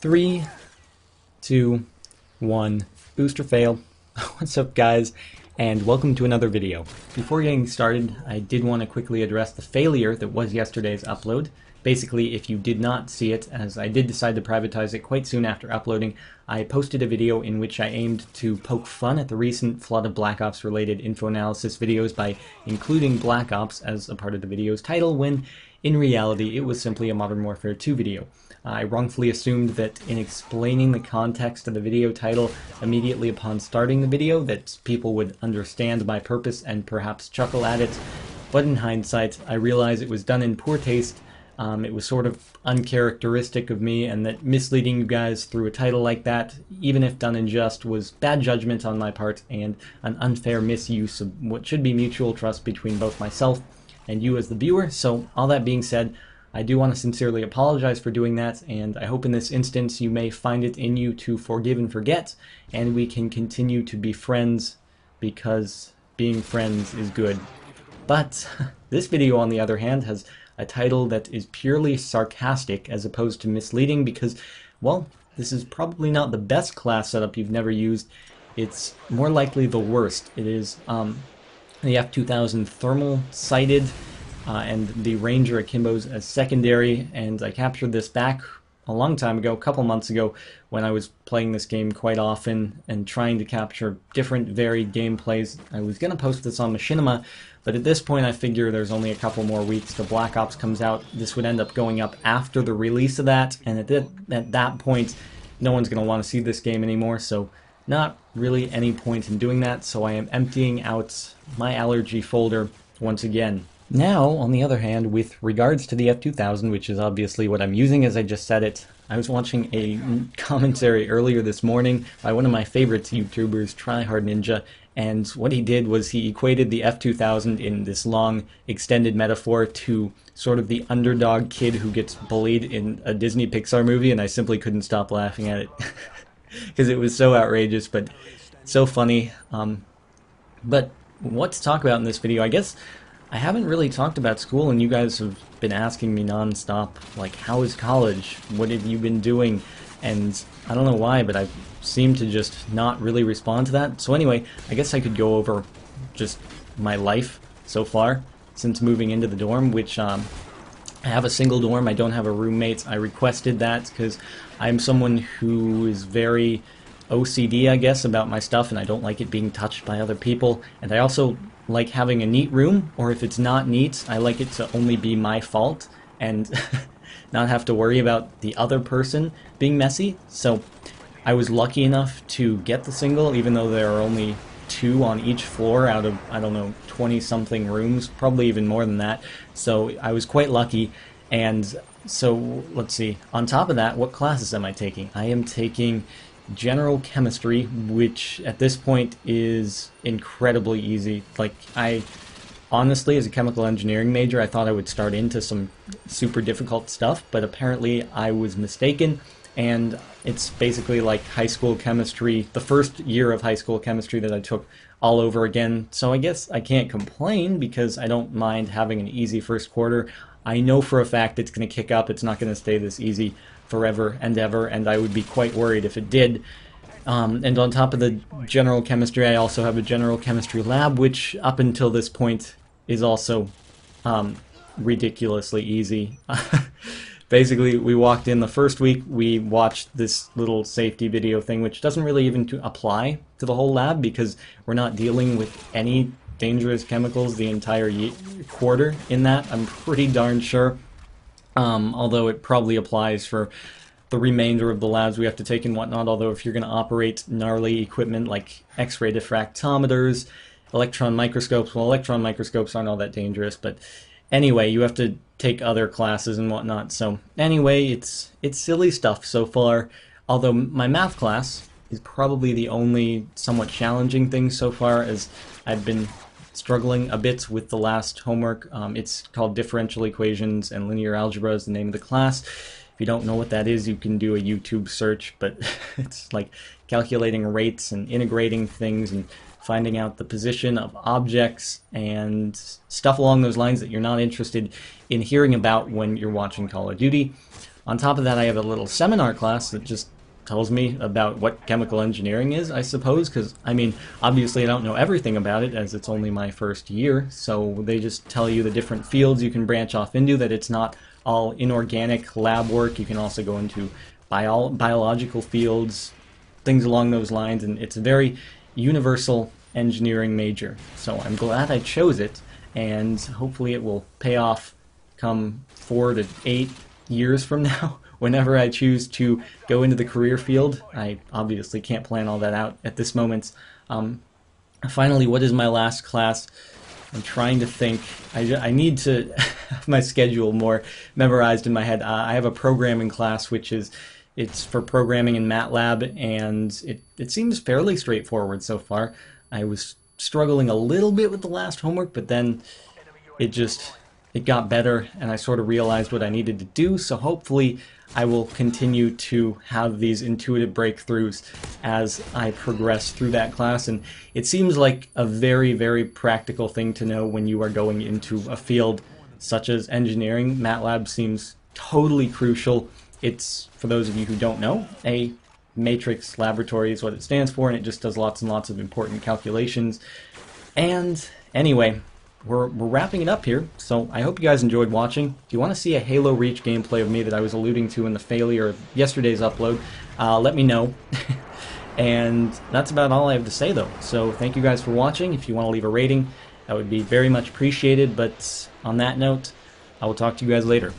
Three, two, one, booster fail. What's up, guys, and welcome to another video. Before getting started, I did want to quickly address the failure that was yesterday's upload. Basically, if you did not see it, as I did decide to privatize it quite soon after uploading, I posted a video in which I aimed to poke fun at the recent flood of Black Ops related info analysis videos by including Black Ops as a part of the video's title, when in reality it was simply a Modern Warfare 2 video. I wrongfully assumed that in explaining the context of the video title immediately upon starting the video that people would understand my purpose and perhaps chuckle at it, but in hindsight I realized it was done in poor taste. It was sort of uncharacteristic of me, and that misleading you guys through a title like that, even if done in jest, was bad judgment on my part and an unfair misuse of what should be mutual trust between both myself and you as the viewer. So all that being said, I do want to sincerely apologize for doing that, and I hope in this instance you may find it in you to forgive and forget, and we can continue to be friends, because being friends is good. But this video, on the other hand, has a title that is purely sarcastic as opposed to misleading, because, well, this is probably not the best class setup you've never used. It's more likely the worst. It is the F2000 thermal sighted, and the Ranger Akimbos as secondary, and I captured this back a long time ago, a couple months ago, when I was playing this game quite often and trying to capture different varied gameplays. I was going to post this on Machinima, but at this point I figure there's only a couple more weeks till Black Ops comes out. This would end up going up after the release of that, and at that point no one's going to want to see this game anymore, so not really any point in doing that, so I am emptying out my allergy folder once again. Now, on the other hand, with regards to the F2000, which is obviously what I'm using as I just said it, I was watching a commentary earlier this morning by one of my favorite YouTubers, Tryhard Ninja, and what he did was he equated the F2000 in this long, extended metaphor to sort of the underdog kid who gets bullied in a Disney Pixar movie, and I simply couldn't stop laughing at it, because it was so outrageous, but so funny. But what to talk about in this video? I guess I haven't really talked about school, and you guys have been asking me non-stop, like, how is college? What have you been doing? And I don't know why, but I seem to just not really respond to that. So anyway, I guess I could go over just my life so far since moving into the dorm, which I have a single dorm. I don't have a roommate. I requested that because I'm someone who is very OCD, I guess, about my stuff, and I don't like it being touched by other people. And I also like having a neat room, or if it's not neat, I like it to only be my fault and not have to worry about the other person being messy. So I was lucky enough to get the single, even though there are only 2 on each floor out of, I don't know, 20-something rooms, probably even more than that. So I was quite lucky. And so, let's see, on top of that, what classes am I taking? I am taking general chemistry, which at this point is incredibly easy. Like, I honestly, as a chemical engineering major, I thought I would start into some super difficult stuff, but apparently I was mistaken, and it's basically like high school chemistry, the first year of high school chemistry that I took all over again. So I guess I can't complain, because I don't mind having an easy first quarter. I know for a fact it's going to kick up. It's not going to stay this easy forever and ever, and I would be quite worried if it did. And on top of the general chemistry, I also have a general chemistry lab, which up until this point is also ridiculously easy. Basically, we walked in the first week, we watched this little safety video thing, which doesn't really even apply to the whole lab, because we're not dealing with any dangerous chemicals the entire quarter in that, I'm pretty darn sure. Although it probably applies for the remainder of the labs we have to take and whatnot, although if you're going to operate gnarly equipment like X-ray diffractometers, electron microscopes, well, electron microscopes aren't all that dangerous, but anyway, you have to take other classes and whatnot. So anyway, it's silly stuff so far, although my math class is probably the only somewhat challenging thing so far, as I've been struggling a bit with the last homework. It's called Differential Equations and Linear Algebra is the name of the class. If you don't know what that is, you can do a YouTube search, but it's like calculating rates and integrating things and finding out the position of objects and stuff along those lines that you're not interested in hearing about when you're watching Call of Duty. On top of that, I have a little seminar class that just tells me about what chemical engineering is, I suppose, because, I mean, obviously I don't know everything about it, as it's only my first year, so they just tell you the different fields you can branch off into, that it's not all inorganic lab work. You can also go into biological fields, things along those lines, and it's a very universal engineering major. So I'm glad I chose it, and hopefully it will pay off come 4 to 8 years from now, whenever I choose to go into the career field. I obviously can't plan all that out at this moment. Finally, what is my last class? I'm trying to think. I need to have my schedule more memorized in my head. I have a programming class, it's for programming in MATLAB, and it seems fairly straightforward so far. I was struggling a little bit with the last homework, but then it got better, and I sort of realized what I needed to do, so hopefully I will continue to have these intuitive breakthroughs as I progress through that class. And it seems like a very, very practical thing to know when you are going into a field such as engineering. MATLAB seems totally crucial. It's, for those of you who don't know, a matrix laboratory is what it stands for, and it just does lots and lots of important calculations. And anyway, we're wrapping it up here, so I hope you guys enjoyed watching. If you want to see a Halo Reach gameplay of me that I was alluding to in the failure of yesterday's upload, let me know. And that's about all I have to say, though. So thank you guys for watching. If you want to leave a rating, that would be very much appreciated. But on that note, I will talk to you guys later.